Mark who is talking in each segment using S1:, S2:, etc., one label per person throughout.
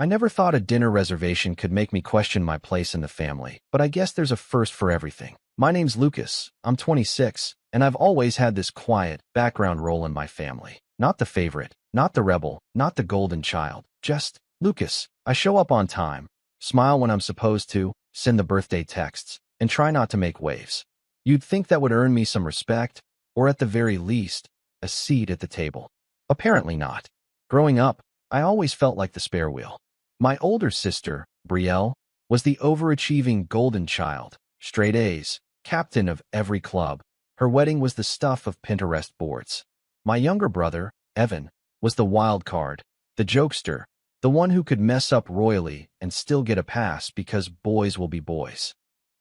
S1: I never thought a dinner reservation could make me question my place in the family, but I guess there's a first for everything. My name's Lucas, I'm 26, and I've always had this quiet, background role in my family. Not the favorite, not the rebel, not the golden child, just Lucas. I show up on time, smile when I'm supposed to, send the birthday texts, and try not to make waves. You'd think that would earn me some respect, or at the very least, a seat at the table. Apparently not. Growing up, I always felt like the spare wheel. My older sister, Brielle, was the overachieving golden child, straight A's, captain of every club. Her wedding was the stuff of Pinterest boards. My younger brother, Evan, was the wild card, the jokester, the one who could mess up royally and still get a pass because boys will be boys.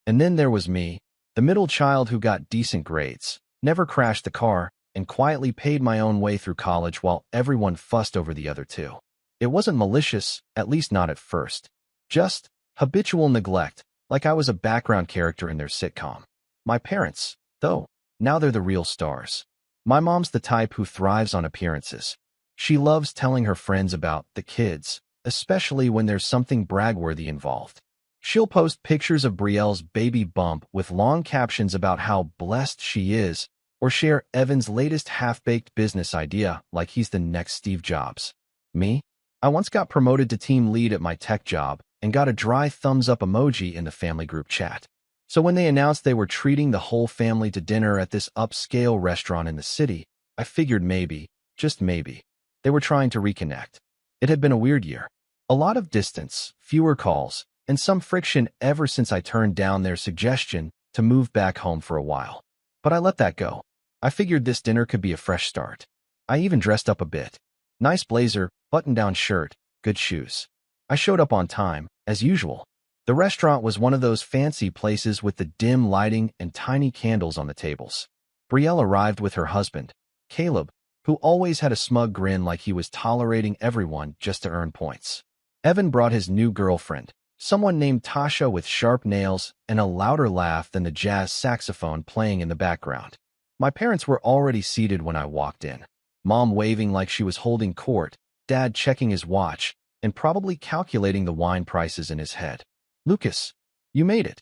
S1: And then there was me, the middle child who got decent grades, never crashed the car, and quietly paid my own way through college while everyone fussed over the other two. It wasn't malicious, at least not at first. Just habitual neglect, like I was a background character in their sitcom. My parents, though, now they're the real stars. My mom's the type who thrives on appearances. She loves telling her friends about the kids, especially when there's something brag-worthy involved. She'll post pictures of Brielle's baby bump with long captions about how blessed she is, or share Evan's latest half-baked business idea like he's the next Steve Jobs. Me? I once got promoted to team lead at my tech job and got a dry thumbs-up emoji in the family group chat. So when they announced they were treating the whole family to dinner at this upscale restaurant in the city, I figured maybe, just maybe, they were trying to reconnect. It had been a weird year. A lot of distance, fewer calls, and some friction ever since I turned down their suggestion to move back home for a while. But I let that go. I figured this dinner could be a fresh start. I even dressed up a bit. Nice blazer, button-down shirt, good shoes. I showed up on time, as usual. The restaurant was one of those fancy places with the dim lighting and tiny candles on the tables. Brielle arrived with her husband, Caleb, who always had a smug grin like he was tolerating everyone just to earn points. Evan brought his new girlfriend, someone named Tasha with sharp nails and a louder laugh than the jazz saxophone playing in the background. My parents were already seated when I walked in. Mom waving like she was holding court, Dad checking his watch, and probably calculating the wine prices in his head. "Lucas, you made it,"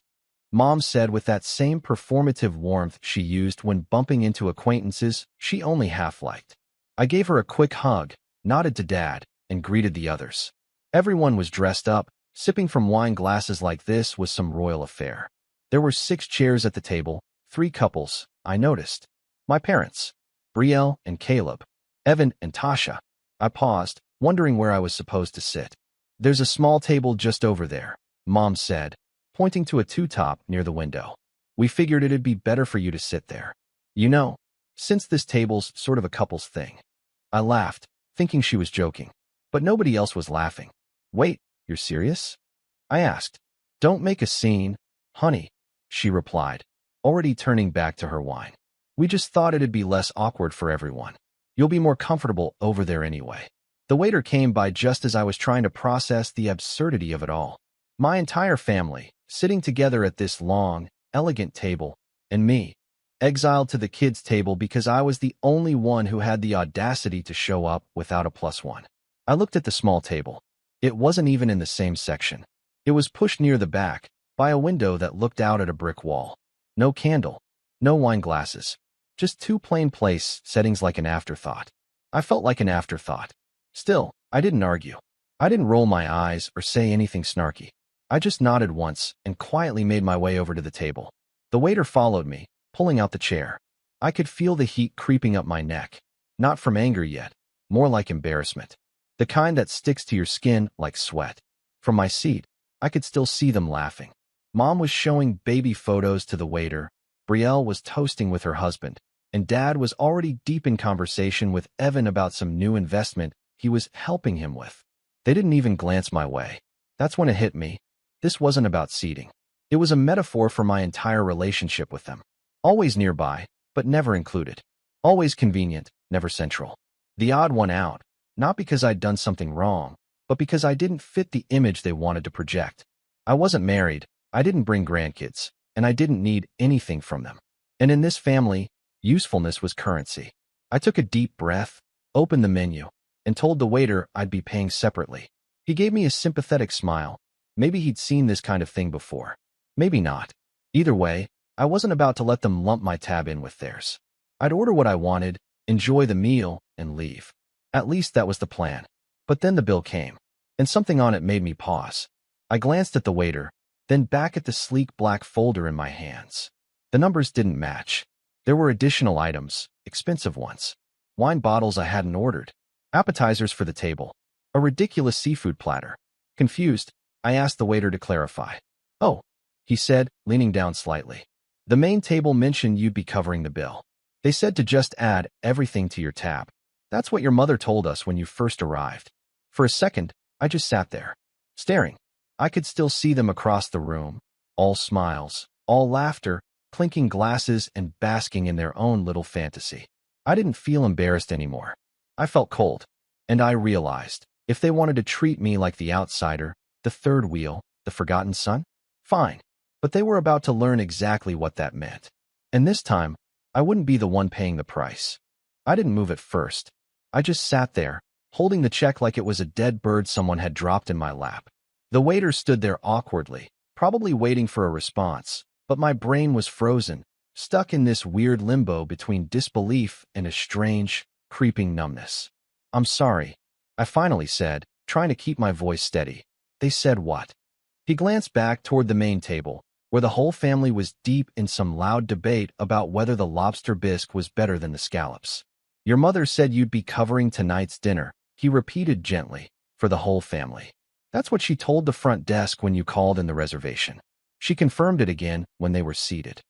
S1: Mom said with that same performative warmth she used when bumping into acquaintances she only half-liked. I gave her a quick hug, nodded to Dad, and greeted the others. Everyone was dressed up. Sipping from wine glasses like this was some royal affair. There were 6 chairs at the table, 3 couples, I noticed. My parents, Brielle and Caleb, Evan and Tasha. I paused, wondering where I was supposed to sit. "There's a small table just over there," Mom said, pointing to a two-top near the window. "We figured it'd be better for you to sit there. You know, since this table's sort of a couple's thing." I laughed, thinking she was joking, but nobody else was laughing. "Wait, you're serious?" I asked. "Don't make a scene, honey," she replied, already turning back to her wine. "We just thought it'd be less awkward for everyone. You'll be more comfortable over there anyway." The waiter came by just as I was trying to process the absurdity of it all. My entire family, sitting together at this long, elegant table, and me, exiled to the kids' table because I was the only one who had the audacity to show up without a +1. I looked at the small table. It wasn't even in the same section. It was pushed near the back, by a window that looked out at a brick wall. No candle, no wine glasses, just 2 plain place settings like an afterthought. I felt like an afterthought. Still, I didn't argue. I didn't roll my eyes or say anything snarky. I just nodded once and quietly made my way over to the table. The waiter followed me, pulling out the chair. I could feel the heat creeping up my neck. Not from anger yet, more like embarrassment. The kind that sticks to your skin like sweat. From my seat, I could still see them laughing. Mom was showing baby photos to the waiter, Brielle was toasting with her husband, and Dad was already deep in conversation with Evan about some new investment he was helping him with. They didn't even glance my way. That's when it hit me. This wasn't about seating. It was a metaphor for my entire relationship with them. Always nearby, but never included. Always convenient, never central. The odd one out. Not because I'd done something wrong, but because I didn't fit the image they wanted to project. I wasn't married, I didn't bring grandkids, and I didn't need anything from them. And in this family, usefulness was currency. I took a deep breath, opened the menu, and told the waiter I'd be paying separately. He gave me a sympathetic smile. Maybe he'd seen this kind of thing before. Maybe not. Either way, I wasn't about to let them lump my tab in with theirs. I'd order what I wanted, enjoy the meal, and leave. At least that was the plan. But then the bill came, and something on it made me pause. I glanced at the waiter, then back at the sleek black folder in my hands. The numbers didn't match. There were additional items, expensive ones. Wine bottles I hadn't ordered. Appetizers for the table. A ridiculous seafood platter. Confused, I asked the waiter to clarify. "Oh," he said, leaning down slightly. "The main table mentioned you'd be covering the bill. They said to just add everything to your tab. That's what your mother told us when you first arrived." For a second, I just sat there, staring. I could still see them across the room, all smiles, all laughter, clinking glasses and basking in their own little fantasy. I didn't feel embarrassed anymore. I felt cold, and I realized, if they wanted to treat me like the outsider, the third wheel, the forgotten son, fine. But they were about to learn exactly what that meant. And this time, I wouldn't be the one paying the price. I didn't move at first. I just sat there, holding the check like it was a dead bird someone had dropped in my lap. The waiter stood there awkwardly, probably waiting for a response, but my brain was frozen, stuck in this weird limbo between disbelief and a strange, creeping numbness. "I'm sorry," I finally said, trying to keep my voice steady. "They said what?" He glanced back toward the main table, where the whole family was deep in some loud debate about whether the lobster bisque was better than the scallops. "Your mother said you'd be covering tonight's dinner," he repeated gently, "for the whole family. That's what she told the front desk when you called in the reservation. She confirmed it again when they were seated.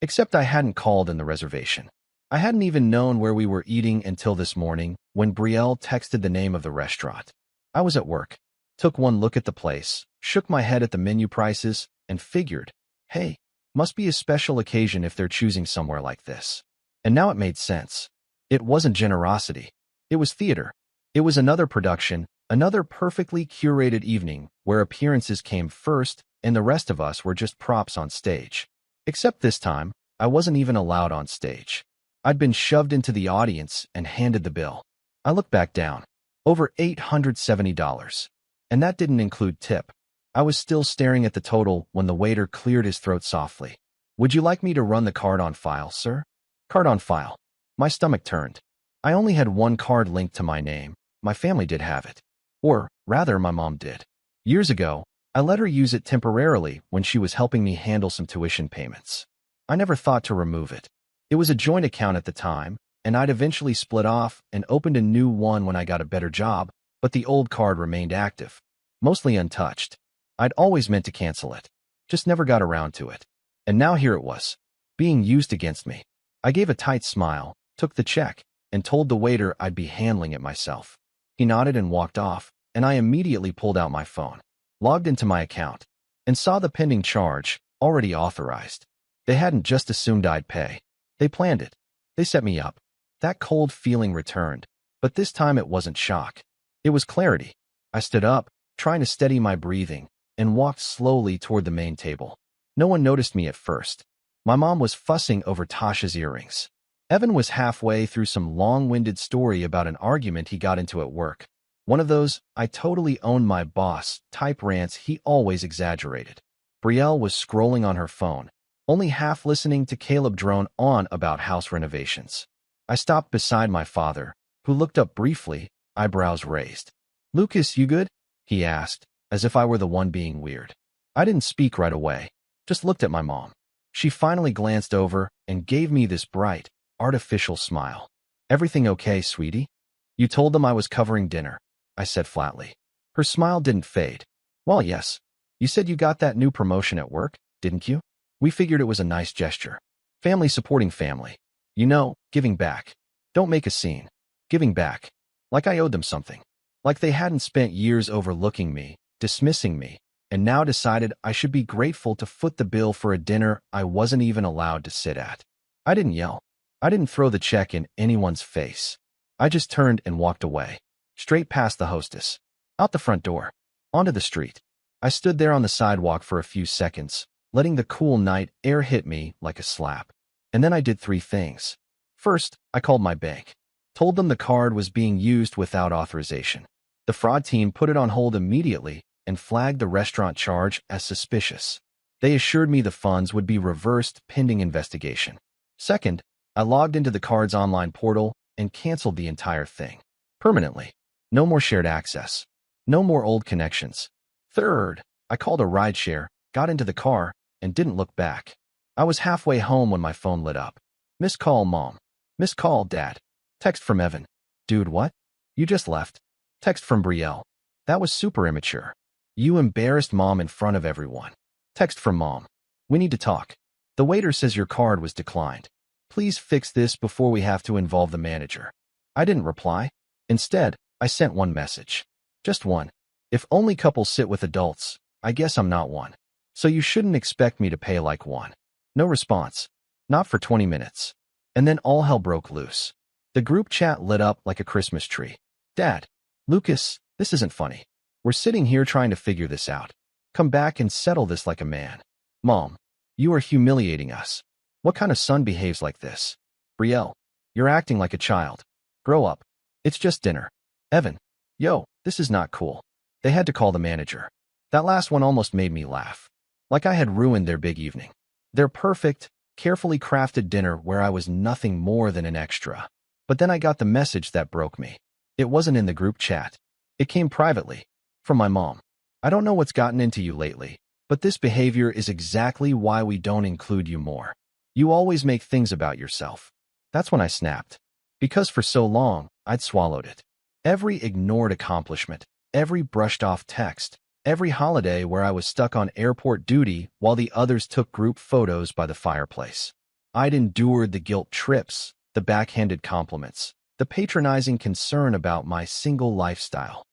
S1: Except I hadn't called in the reservation. I hadn't even known where we were eating until this morning when Brielle texted the name of the restaurant. I was at work, took one look at the place, shook my head at the menu prices, and figured, hey, must be a special occasion if they're choosing somewhere like this. And now it made sense. It wasn't generosity. It was theater. It was another production, another perfectly curated evening where appearances came first and the rest of us were just props on stage. Except this time, I wasn't even allowed on stage. I'd been shoved into the audience and handed the bill. I looked back down. Over $870. And that didn't include tip. I was still staring at the total when the waiter cleared his throat softly. "Would you like me to run the card on file, sir?" Card on file. My stomach turned. I only had one card linked to my name. My family did have it. Or, rather, my mom did. Years ago, I let her use it temporarily when she was helping me handle some tuition payments. I never thought to remove it. It was a joint account at the time, and I'd eventually split off and opened a new one when I got a better job, but the old card remained active, mostly untouched. I'd always meant to cancel it, just never got around to it. And now here it was, being used against me. I gave a tight smile, took the check, and told the waiter I'd be handling it myself. He nodded and walked off, and I immediately pulled out my phone, logged into my account, and saw the pending charge, already authorized. They hadn't just assumed I'd pay. They planned it. They set me up. That cold feeling returned, but this time it wasn't shock. It was clarity. I stood up, trying to steady my breathing, and walked slowly toward the main table. No one noticed me at first. My mom was fussing over Tasha's earrings. Evan was halfway through some long-winded story about an argument he got into at work. One of those, I totally own my boss, type rants he always exaggerated. Brielle was scrolling on her phone, only half listening to Caleb drone on about house renovations. I stopped beside my father, who looked up briefly, eyebrows raised. "Lucas, you good?" he asked, as if I were the one being weird. I didn't speak right away, just looked at my mom. She finally glanced over and gave me this bright, artificial smile. "Everything okay, sweetie?" "You told them I was covering dinner," I said flatly. Her smile didn't fade. "Well, yes. You said you got that new promotion at work, didn't you? We figured it was a nice gesture. Family supporting family. You know, giving back. Don't make a scene. Giving back. Like I owed them something. Like they hadn't spent years overlooking me, dismissing me, and now decided I should be grateful to foot the bill for a dinner I wasn't even allowed to sit at." I didn't yell. I didn't throw the check in anyone's face. I just turned and walked away, straight past the hostess, out the front door, onto the street. I stood there on the sidewalk for a few seconds, letting the cool night air hit me like a slap. And then I did three things. First, I called my bank, told them the card was being used without authorization. The fraud team put it on hold immediately and flagged the restaurant charge as suspicious. They assured me the funds would be reversed pending investigation. Second, I logged into the card's online portal and canceled the entire thing. Permanently. No more shared access. No more old connections. Third, I called a rideshare, got into the car, and didn't look back. I was halfway home when my phone lit up. Missed call, Mom. Missed call, Dad. Text from Evan. Dude, what? You just left. Text from Brielle. That was super immature. You embarrassed Mom in front of everyone. Text from Mom. We need to talk. The waiter says your card was declined. Please fix this before we have to involve the manager. I didn't reply. Instead, I sent one message. Just one. If only couples sit with adults, I guess I'm not one. So you shouldn't expect me to pay like one. No response. Not for 20 minutes. And then all hell broke loose. The group chat lit up like a Christmas tree. Dad, Lucas, this isn't funny. We're sitting here trying to figure this out. Come back and settle this like a man. Mom, you are humiliating us. What kind of son behaves like this? Brielle, you're acting like a child. Grow up. It's just dinner. Evan, yo, this is not cool. They had to call the manager. That last one almost made me laugh. Like I had ruined their big evening. Their perfect, carefully crafted dinner where I was nothing more than an extra. But then I got the message that broke me. It wasn't in the group chat. It came privately. From my mom. I don't know what's gotten into you lately, but this behavior is exactly why we don't include you more. You always make things about yourself. That's when I snapped. Because for so long, I'd swallowed it. Every ignored accomplishment, every brushed off text, every holiday where I was stuck on airport duty while the others took group photos by the fireplace. I'd endured the guilt trips, the backhanded compliments, the patronizing concern about my single lifestyle.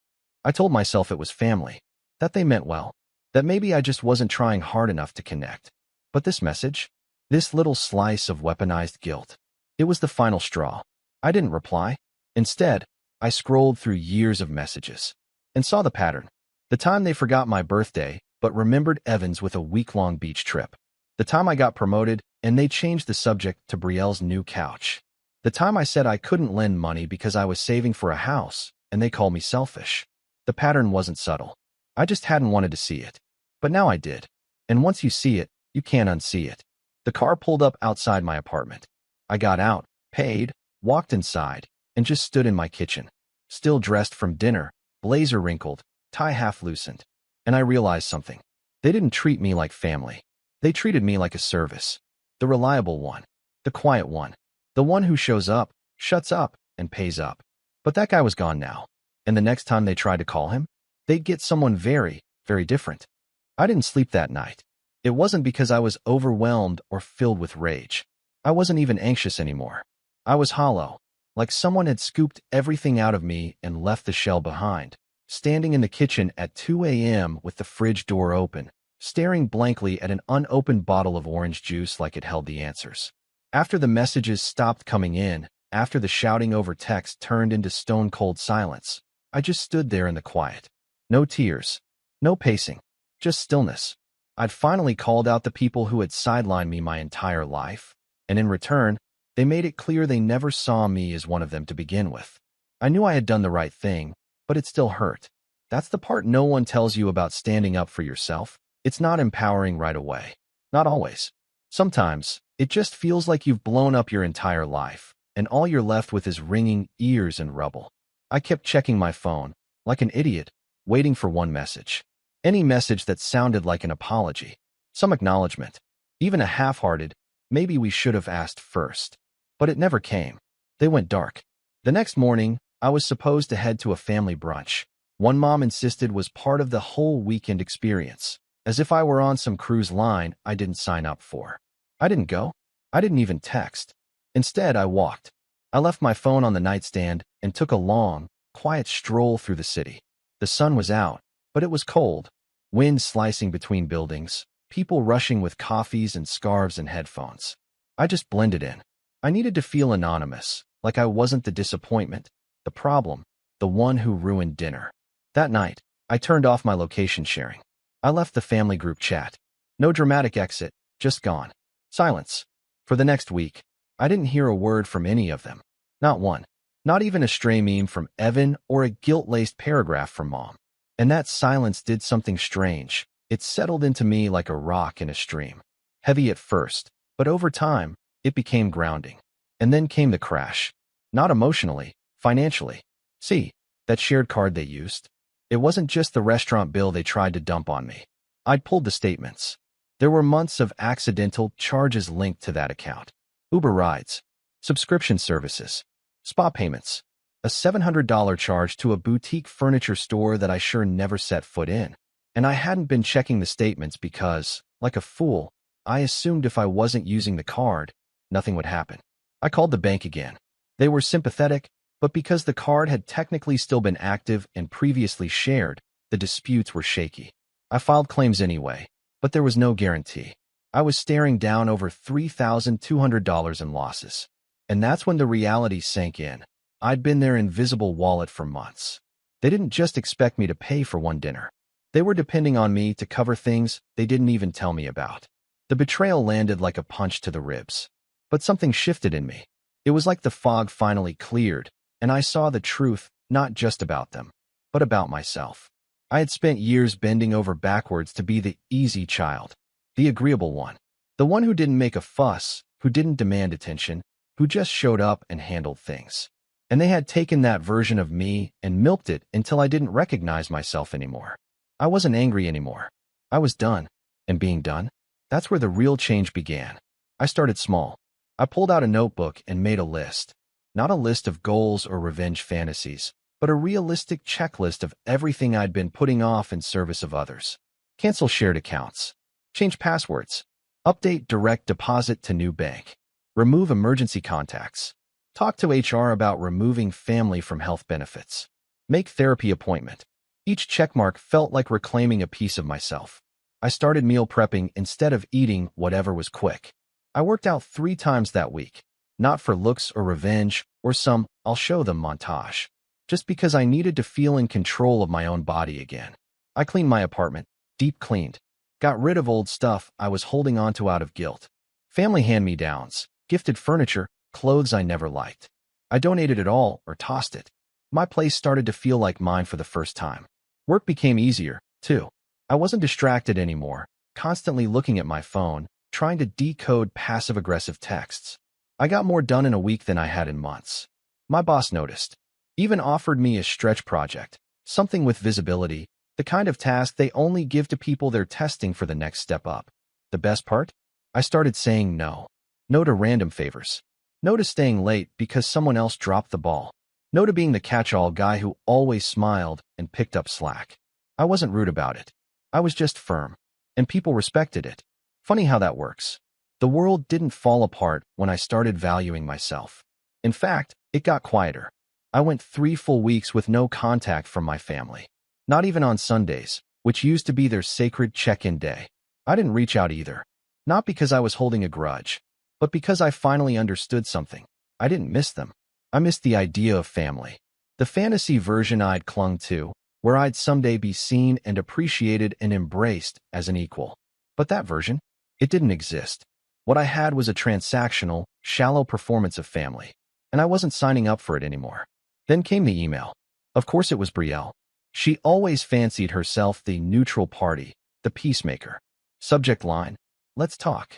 S1: I told myself it was family, that they meant well, that maybe I just wasn't trying hard enough to connect. But this message, this little slice of weaponized guilt, it was the final straw. I didn't reply. Instead, I scrolled through years of messages and saw the pattern. The time they forgot my birthday, but remembered Evan's with a week-long beach trip. The time I got promoted and they changed the subject to Brielle's new couch. The time I said I couldn't lend money because I was saving for a house and they called me selfish. The pattern wasn't subtle. I just hadn't wanted to see it. But now I did. And once you see it, you can't unsee it. The car pulled up outside my apartment. I got out, paid, walked inside, and just stood in my kitchen. Still dressed from dinner, blazer wrinkled, tie half loosened. And I realized something. They didn't treat me like family. They treated me like a service. The reliable one. The quiet one. The one who shows up, shuts up, and pays up. But that guy was gone now. And the next time they tried to call him, they'd get someone very, very different. I didn't sleep that night. It wasn't because I was overwhelmed or filled with rage. I wasn't even anxious anymore. I was hollow, like someone had scooped everything out of me and left the shell behind, standing in the kitchen at 2 a.m. with the fridge door open, staring blankly at an unopened bottle of orange juice like it held the answers. After the messages stopped coming in, after the shouting over text turned into stone-cold silence, I just stood there in the quiet. No tears. No pacing. Just stillness. I'd finally called out the people who had sidelined me my entire life, and in return, they made it clear they never saw me as one of them to begin with. I knew I had done the right thing, but it still hurt. That's the part no one tells you about standing up for yourself. It's not empowering right away. Not always. Sometimes, it just feels like you've blown up your entire life, and all you're left with is ringing ears and rubble. I kept checking my phone, like an idiot, waiting for one message. Any message that sounded like an apology, some acknowledgement, even a half-hearted, maybe we should have asked first. But it never came. They went dark. The next morning, I was supposed to head to a family brunch. One mom insisted was part of the whole weekend experience, as if I were on some cruise line I didn't sign up for. I didn't go. I didn't even text. Instead, I walked. I left my phone on the nightstand and took a long, quiet stroll through the city. The sun was out, but it was cold. Wind slicing between buildings, people rushing with coffees and scarves and headphones. I just blended in. I needed to feel anonymous, like I wasn't the disappointment, the problem, the one who ruined dinner. That night, I turned off my location sharing. I left the family group chat. No dramatic exit, just gone. Silence. For the next week, I didn't hear a word from any of them. Not one. Not even a stray meme from Evan or a guilt-laced paragraph from Mom. And that silence did something strange. It settled into me like a rock in a stream. Heavy at first, but over time, it became grounding. And then came the crash. Not emotionally, financially. See, that shared card they used? It wasn't just the restaurant bill they tried to dump on me. I'd pulled the statements. There were months of accidental charges linked to that account. Uber rides, subscription services, spa payments, a $700 charge to a boutique furniture store that I sure never set foot in. And I hadn't been checking the statements because, like a fool, I assumed if I wasn't using the card, nothing would happen. I called the bank again. They were sympathetic, but because the card had technically still been active and previously shared, the disputes were shaky. I filed claims anyway, but there was no guarantee. I was staring down over $3,200 in losses. And that's when the reality sank in. I'd been their invisible wallet for months. They didn't just expect me to pay for one dinner. They were depending on me to cover things they didn't even tell me about. The betrayal landed like a punch to the ribs. But something shifted in me. It was like the fog finally cleared, and I saw the truth, not just about them, but about myself. I had spent years bending over backwards to be the easy child, the agreeable one, the one who didn't make a fuss, who didn't demand attention, who just showed up and handled things. And they had taken that version of me and milked it until I didn't recognize myself anymore. I wasn't angry anymore. I was done. And being done, that's where the real change began. I started small. I pulled out a notebook and made a list. Not a list of goals or revenge fantasies, but a realistic checklist of everything I'd been putting off in service of others. Cancel shared accounts. Change passwords. Update direct deposit to new bank. Remove emergency contacts. Talk to HR about removing family from health benefits. Make therapy appointment. Each checkmark felt like reclaiming a piece of myself. I started meal prepping instead of eating whatever was quick. I worked out 3 times that week, not for looks or revenge or some "I'll show them" montage, just because I needed to feel in control of my own body again. I cleaned my apartment, deep cleaned, got rid of old stuff I was holding onto out of guilt. Family hand-me-downs, gifted furniture, clothes I never liked. I donated it all or tossed it. My place started to feel like mine for the first time. Work became easier, too. I wasn't distracted anymore, constantly looking at my phone, trying to decode passive-aggressive texts. I got more done in a week than I had in months. My boss noticed. Even offered me a stretch project, something with visibility, the kind of task they only give to people they're testing for the next step up. The best part? I started saying no. No to random favors. No to staying late because someone else dropped the ball. No to being the catch-all guy who always smiled and picked up slack. I wasn't rude about it. I was just firm. And people respected it. Funny how that works. The world didn't fall apart when I started valuing myself. In fact, it got quieter. I went 3 full weeks with no contact from my family. Not even on Sundays, which used to be their sacred check-in day. I didn't reach out either. Not because I was holding a grudge, but because I finally understood something. I didn't miss them. I missed the idea of family. The fantasy version I'd clung to, where I'd someday be seen and appreciated and embraced as an equal. But that version? It didn't exist. What I had was a transactional, shallow performance of family, and I wasn't signing up for it anymore. Then came the email. Of course it was Brielle. She always fancied herself the neutral party, the peacemaker. Subject line: let's talk.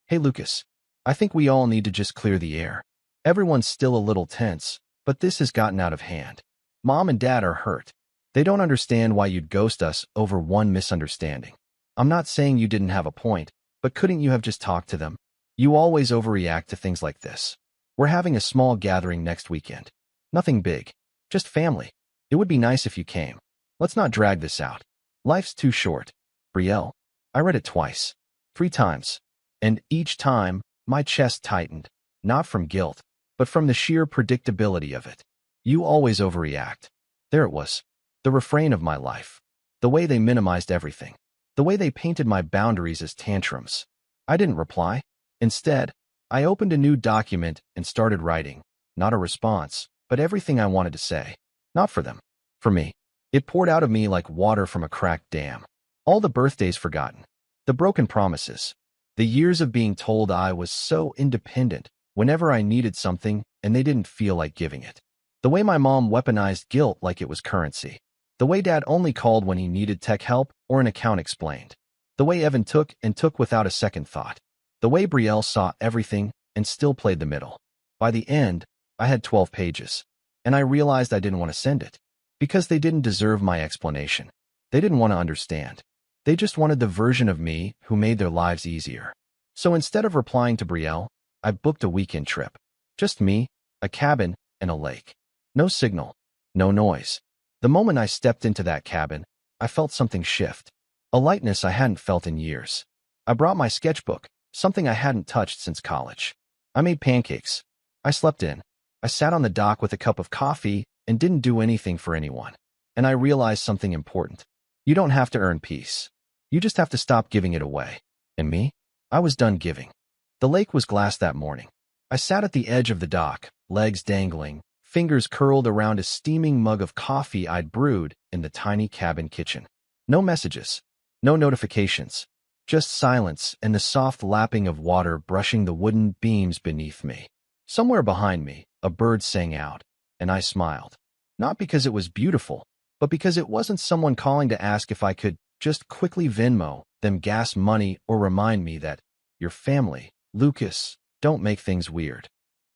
S1: Hey Lucas, I think we all need to just clear the air. Everyone's still a little tense, but this has gotten out of hand. Mom and Dad are hurt. They don't understand why you'd ghost us over one misunderstanding. I'm not saying you didn't have a point, but couldn't you have just talked to them? You always overreact to things like this. We're having a small gathering next weekend. Nothing big. Just family. It would be nice if you came. Let's not drag this out. Life's too short. Brielle. I read it twice. 3 times. And each time, my chest tightened. Not from guilt, but from the sheer predictability of it. You always overreact. There it was. The refrain of my life. The way they minimized everything. The way they painted my boundaries as tantrums. I didn't reply. Instead, I opened a new document and started writing. Not a response, but everything I wanted to say. Not for them. For me. It poured out of me like water from a cracked dam. All the birthdays forgotten. The broken promises. The years of being told I was so independent whenever I needed something and they didn't feel like giving it. The way my mom weaponized guilt like it was currency. The way Dad only called when he needed tech help or an account explained. The way Evan took and took without a second thought. The way Brielle saw everything and still played the middle. By the end, I had 12 pages. And I realized I didn't want to send it. Because they didn't deserve my explanation. They didn't want to understand. They just wanted the version of me who made their lives easier. So instead of replying to Brielle, I booked a weekend trip. Just me, a cabin, and a lake. No signal. No noise. The moment I stepped into that cabin, I felt something shift. A lightness I hadn't felt in years. I brought my sketchbook, something I hadn't touched since college. I made pancakes. I slept in. I sat on the dock with a cup of coffee and didn't do anything for anyone. And I realized something important. You don't have to earn peace. You just have to stop giving it away. And me? I was done giving. The lake was glass that morning. I sat at the edge of the dock, legs dangling, fingers curled around a steaming mug of coffee I'd brewed in the tiny cabin kitchen. No messages. No notifications. Just silence and the soft lapping of water brushing the wooden beams beneath me. Somewhere behind me, a bird sang out, and I smiled. Not because it was beautiful, but because it wasn't someone calling to ask if I could just quickly Venmo them gas money or remind me that, your family, Lucas, don't make things weird.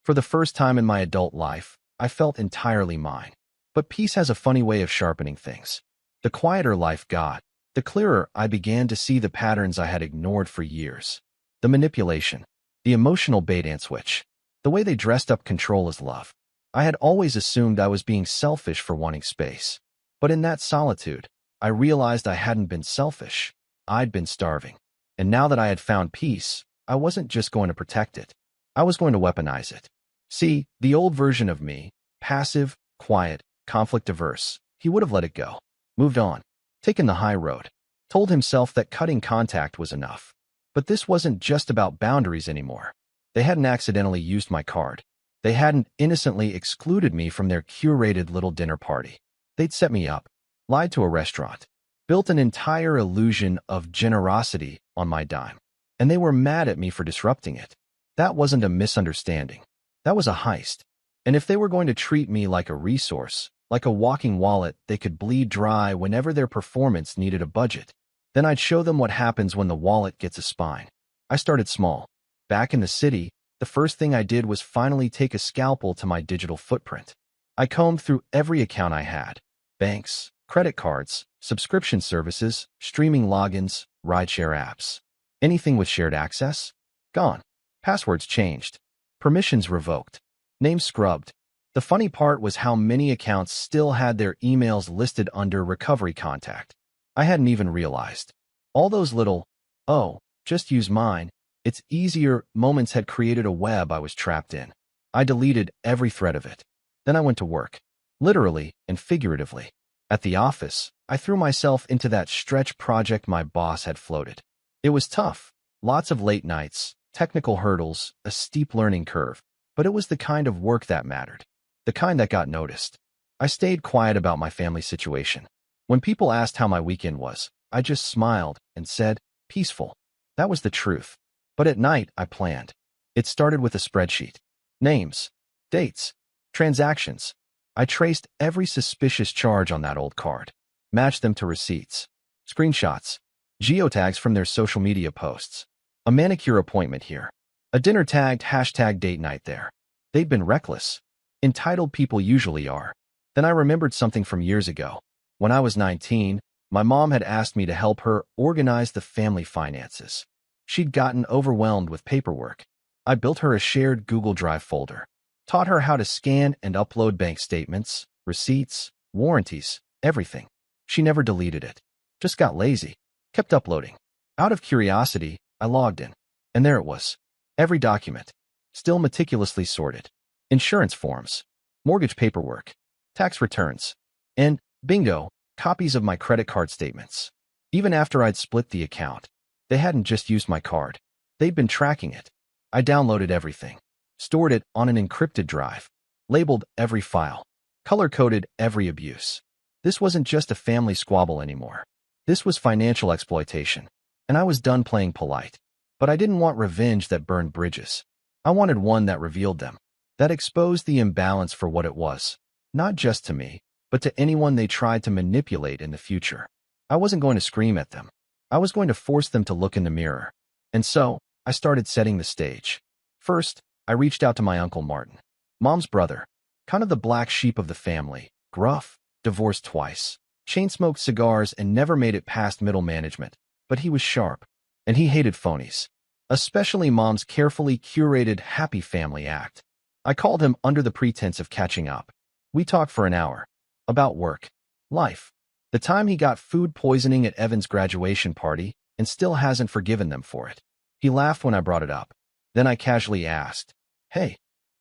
S1: For the first time in my adult life, I felt entirely mine. But peace has a funny way of sharpening things. The quieter life got, the clearer I began to see the patterns I had ignored for years. The manipulation, the emotional bait-and-switch, the way they dressed up control as love. I had always assumed I was being selfish for wanting space. But in that solitude, I realized I hadn't been selfish. I'd been starving. And now that I had found peace, I wasn't just going to protect it. I was going to weaponize it. See, the old version of me, passive, quiet, conflict-averse, he would have let it go. Moved on. Taken the high road. Told himself that cutting contact was enough. But this wasn't just about boundaries anymore. They hadn't accidentally used my card. They hadn't innocently excluded me from their curated little dinner party. They'd set me up, lied to a restaurant, built an entire illusion of generosity on my dime. And they were mad at me for disrupting it. That wasn't a misunderstanding. That was a heist. And if they were going to treat me like a resource, like a walking wallet they could bleed dry whenever their performance needed a budget, then I'd show them what happens when the wallet gets a spine. I started small. Back in the city, the first thing I did was finally take a scalpel to my digital footprint. I combed through every account I had. Banks, credit cards, subscription services, streaming logins, rideshare apps. Anything with shared access? Gone. Passwords changed. Permissions revoked. Names scrubbed. The funny part was how many accounts still had their emails listed under recovery contact. I hadn't even realized. All those little, oh, just use mine, it's easier moments had created a web I was trapped in. I deleted every thread of it. Then I went to work. Literally and figuratively. At the office, I threw myself into that stretch project my boss had floated. It was tough. Lots of late nights, technical hurdles, a steep learning curve. But it was the kind of work that mattered. The kind that got noticed. I stayed quiet about my family situation. When people asked how my weekend was, I just smiled and said, peaceful. That was the truth. But at night, I planned. It started with a spreadsheet. Names, dates, transactions. I traced every suspicious charge on that old card, matched them to receipts, screenshots, geotags from their social media posts. A manicure appointment here. A dinner tagged hashtag date night there. They'd been reckless. Entitled people usually are. Then I remembered something from years ago. When I was 19, my mom had asked me to help her organize the family finances. She'd gotten overwhelmed with paperwork. I built her a shared Google Drive folder, taught her how to scan and upload bank statements, receipts, warranties, everything. She never deleted it. Just got lazy. Kept uploading. Out of curiosity, I logged in. And there it was. Every document. Still meticulously sorted. Insurance forms. Mortgage paperwork. Tax returns. And, bingo, copies of my credit card statements. Even after I'd split the account. They hadn't just used my card. They'd been tracking it. I downloaded everything. Stored it on an encrypted drive. Labeled every file. Color-coded every abuse. This wasn't just a family squabble anymore. This was financial exploitation. And I was done playing polite. But I didn't want revenge that burned bridges. I wanted one that revealed them. That exposed the imbalance for what it was. Not just to me, but to anyone they tried to manipulate in the future. I wasn't going to scream at them. I was going to force them to look in the mirror. And so, I started setting the stage. First, I reached out to my Uncle Martin, Mom's brother, kind of the black sheep of the family, gruff, divorced twice, chain-smoked cigars and never made it past middle management, but he was sharp, and he hated phonies, especially Mom's carefully curated happy family act. I called him under the pretense of catching up. We talked for an hour. About work, life, the time he got food poisoning at Evan's graduation party and still hasn't forgiven them for it. He laughed when I brought it up. Then I casually asked, "Hey,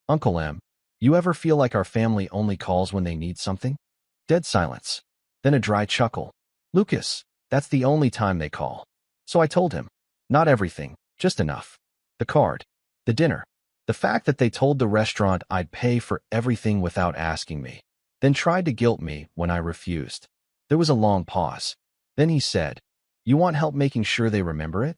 S1: Uncle M, you ever feel like our family only calls when they need something?" Dead silence. Then a dry chuckle. "Lucas, that's the only time they call." So I told him, not everything, just enough. The card, the dinner, the fact that they told the restaurant I'd pay for everything without asking me, then tried to guilt me when I refused. There was a long pause. Then he said, "You want help making sure they remember it?"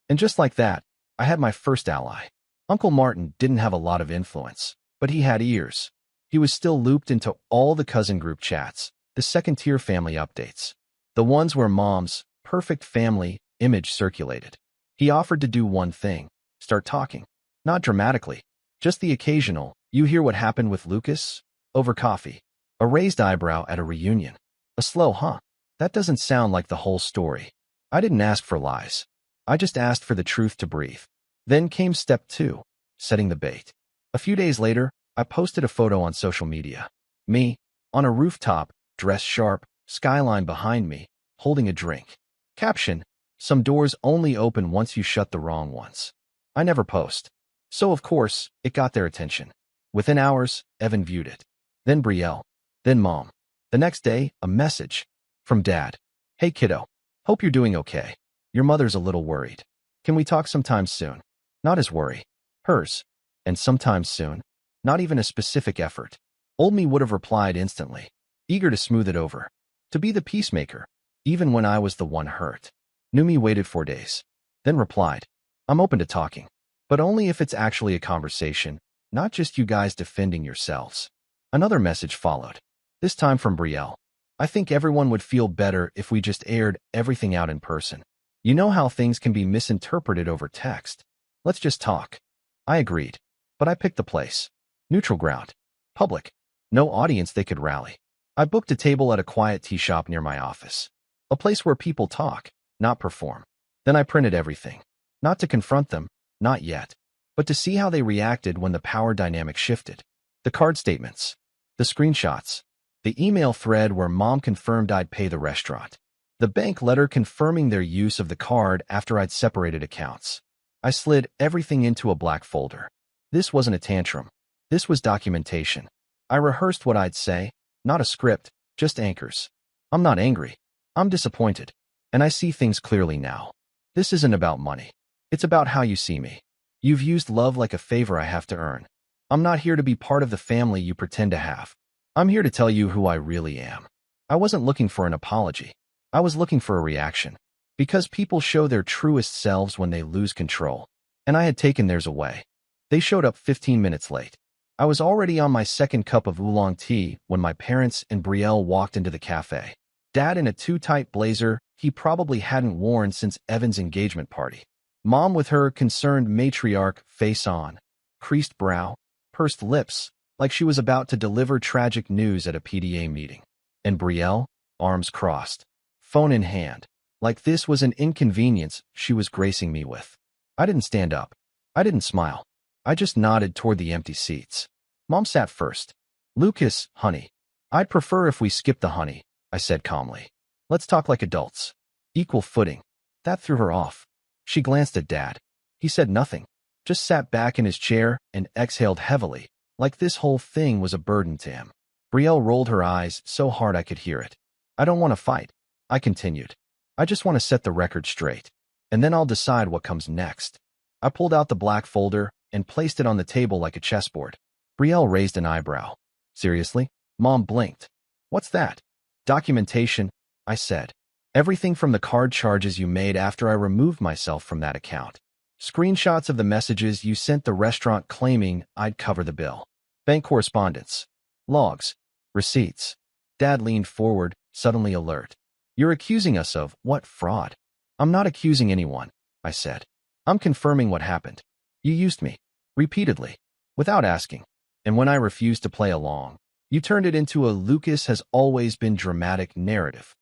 S1: And just like that, I had my first ally. Uncle Martin didn't have a lot of influence, but he had ears. He was still looped into all the cousin group chats, the second-tier family updates, the ones where Mom's perfect family image circulated. He offered to do one thing, start talking. Not dramatically, just the occasional, "You hear what happened with Lucas?" over coffee. A raised eyebrow at a reunion. A slow, "Huh? That doesn't sound like the whole story." I didn't ask for lies. I just asked for the truth to breathe. Then came step 2, setting the bait. A few days later, I posted a photo on social media. Me, on a rooftop, dressed sharp, skyline behind me, holding a drink. Caption, "Some doors only open once you shut the wrong ones." I never post. So of course, it got their attention. Within hours, Evan viewed it. Then Brielle. Then Mom. The next day, a message. From Dad. "Hey kiddo. Hope you're doing okay. Your mother's a little worried. Can we talk sometime soon?" Not his worry. Hers. And sometime soon. Not even a specific effort. Old me would have replied instantly. Eager to smooth it over. To be the peacemaker. Even when I was the one hurt. New me waited 4 days. Then replied, "I'm open to talking. But only if it's actually a conversation, not just you guys defending yourselves." Another message followed. This time from Brielle. "I think everyone would feel better if we just aired everything out in person. You know how things can be misinterpreted over text. Let's just talk." I agreed. But I picked the place. Neutral ground. Public. No audience they could rally. I booked a table at a quiet tea shop near my office. A place where people talk, not perform. Then I printed everything. Not to confront them, not yet. But to see how they reacted when the power dynamic shifted. The card statements. The screenshots. The email thread where Mom confirmed I'd pay the restaurant. The bank letter confirming their use of the card after I'd separated accounts. I slid everything into a black folder. This wasn't a tantrum. This was documentation. I rehearsed what I'd say, not a script, just anchors. I'm not angry. I'm disappointed. And I see things clearly now. This isn't about money. It's about how you see me. You've used love like a favor I have to earn. I'm not here to be part of the family you pretend to have. I'm here to tell you who I really am. I wasn't looking for an apology. I was looking for a reaction. Because people show their truest selves when they lose control. And I had taken theirs away. They showed up 15 minutes late. I was already on my second cup of oolong tea when my parents and Brielle walked into the cafe. Dad in a too-tight blazer he probably hadn't worn since Evan's engagement party. Mom with her concerned matriarch face on, creased brow, pursed lips, like she was about to deliver tragic news at a PDA meeting. And Brielle, arms crossed, phone in hand, like this was an inconvenience she was gracing me with. I didn't stand up. I didn't smile. I just nodded toward the empty seats. Mom sat first. "Lucas, honey. I'd prefer if we skipped the honey," I said calmly. "Let's talk like adults. Equal footing." That threw her off. She glanced at Dad. He said nothing, just sat back in his chair and exhaled heavily, like this whole thing was a burden to him. Brielle rolled her eyes so hard I could hear it. "I don't want to fight," I continued. "I just want to set the record straight, and then I'll decide what comes next." I pulled out the black folder and placed it on the table like a chessboard. Brielle raised an eyebrow. "Seriously?" Mom blinked. "What's that?" "Documentation," I said. "Everything from the card charges you made after I removed myself from that account. Screenshots of the messages you sent the restaurant claiming I'd cover the bill. Bank correspondence. Logs. Receipts. Dad leaned forward, suddenly alert. You're accusing us of what fraud? I'm not accusing anyone, I said. I'm confirming what happened. You used me. Repeatedly. Without asking. And when I refused to play along, you turned it into a Lucas has always been dramatic narrative.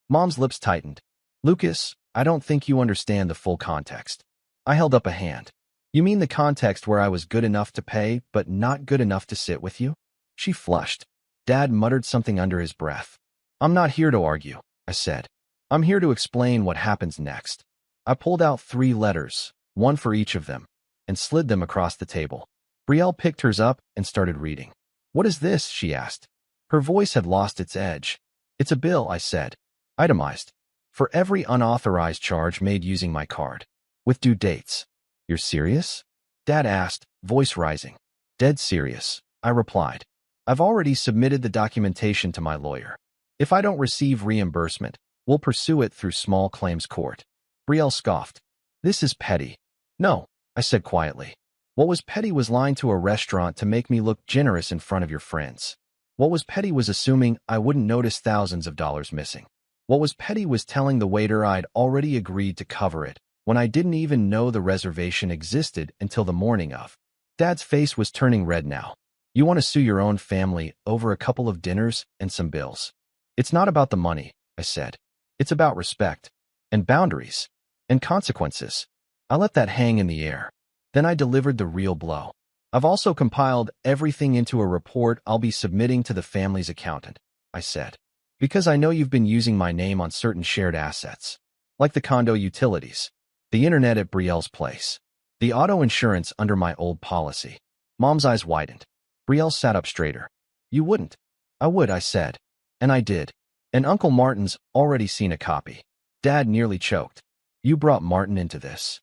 S1: Mom's lips tightened. Lucas, I don't think you understand the full context. I held up a hand. You mean the context where I was good enough to pay, but not good enough to sit with you? She flushed. Dad muttered something under his breath. I'm not here to argue, I said. I'm here to explain what happens next. I pulled out 3 letters, one for each of them, and slid them across the table. Brielle picked hers up and started reading. What is this? She asked. Her voice had lost its edge. It's a bill, I said. Itemized. For every unauthorized charge made using my card. With due dates. You're serious? Dad asked, voice rising. Dead serious, I replied. I've already submitted the documentation to my lawyer. If I don't receive reimbursement, we'll pursue it through small claims court. Brielle scoffed. This is petty. No, I said quietly. What was petty was lying to a restaurant to make me look generous in front of your friends. What was petty was assuming I wouldn't notice thousands of dollars missing. What was petty was telling the waiter I'd already agreed to cover it, when I didn't even know the reservation existed until the morning of. Dad's face was turning red now. You want to sue your own family over a couple of dinners and some bills. It's not about the money, I said. It's about respect, and boundaries, and consequences. I let that hang in the air. Then I delivered the real blow. I've also compiled everything into a report I'll be submitting to the family's accountant, I said. Because I know you've been using my name on certain shared assets, like the condo utilities, the internet at Brielle's place, the auto insurance under my old policy. Mom's eyes widened. Brielle sat up straighter. You wouldn't. I would, I said. And I did. And Uncle Martin's already seen a copy. Dad nearly choked. You brought Martin into this.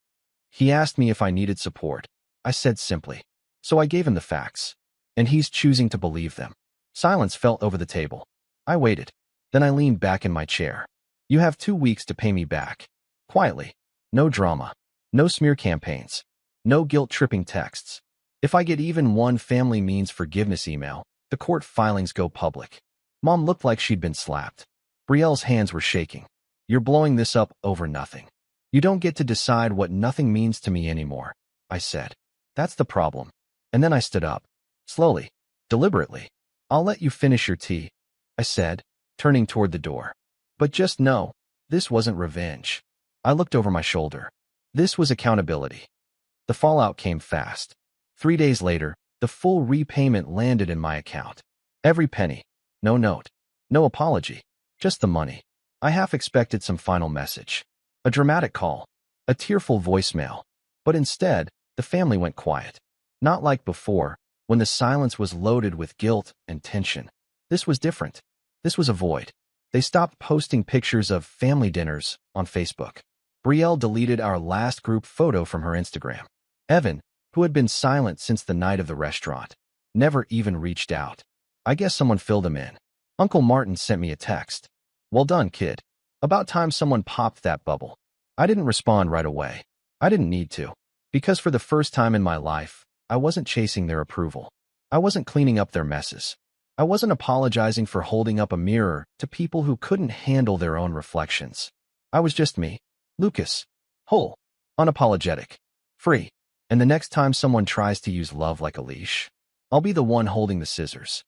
S1: He asked me if I needed support. I said simply. So I gave him the facts. And he's choosing to believe them. Silence fell over the table. I waited. Then I leaned back in my chair. You have 2 weeks to pay me back. Quietly. No drama. No smear campaigns. No guilt-tripping texts. If I get even one family means forgiveness email, the court filings go public. Mom looked like she'd been slapped. Brielle's hands were shaking. You're blowing this up over nothing. You don't get to decide what nothing means to me anymore, I said. That's the problem. And then I stood up. Slowly. Deliberately. I'll let you finish your tea, I said, turning toward the door. But just know, this wasn't revenge. I looked over my shoulder. This was accountability. The fallout came fast. 3 days later, the full repayment landed in my account. Every penny. No note. No apology. Just the money. I half expected some final message. A dramatic call. A tearful voicemail. But instead, the family went quiet. Not like before, when the silence was loaded with guilt and tension. This was different. This was a void. They stopped posting pictures of family dinners on Facebook. Brielle deleted our last group photo from her Instagram. Evan, who had been silent since the night of the restaurant, never even reached out. I guess someone filled him in. Uncle Martin sent me a text. Well done, kid. About time someone popped that bubble. I didn't respond right away. I didn't need to. Because for the first time in my life, I wasn't chasing their approval. I wasn't cleaning up their messes. I wasn't apologizing for holding up a mirror to people who couldn't handle their own reflections. I was just me, Lucas. Whole. Unapologetic. Free. And the next time someone tries to use love like a leash, I'll be the one holding the scissors.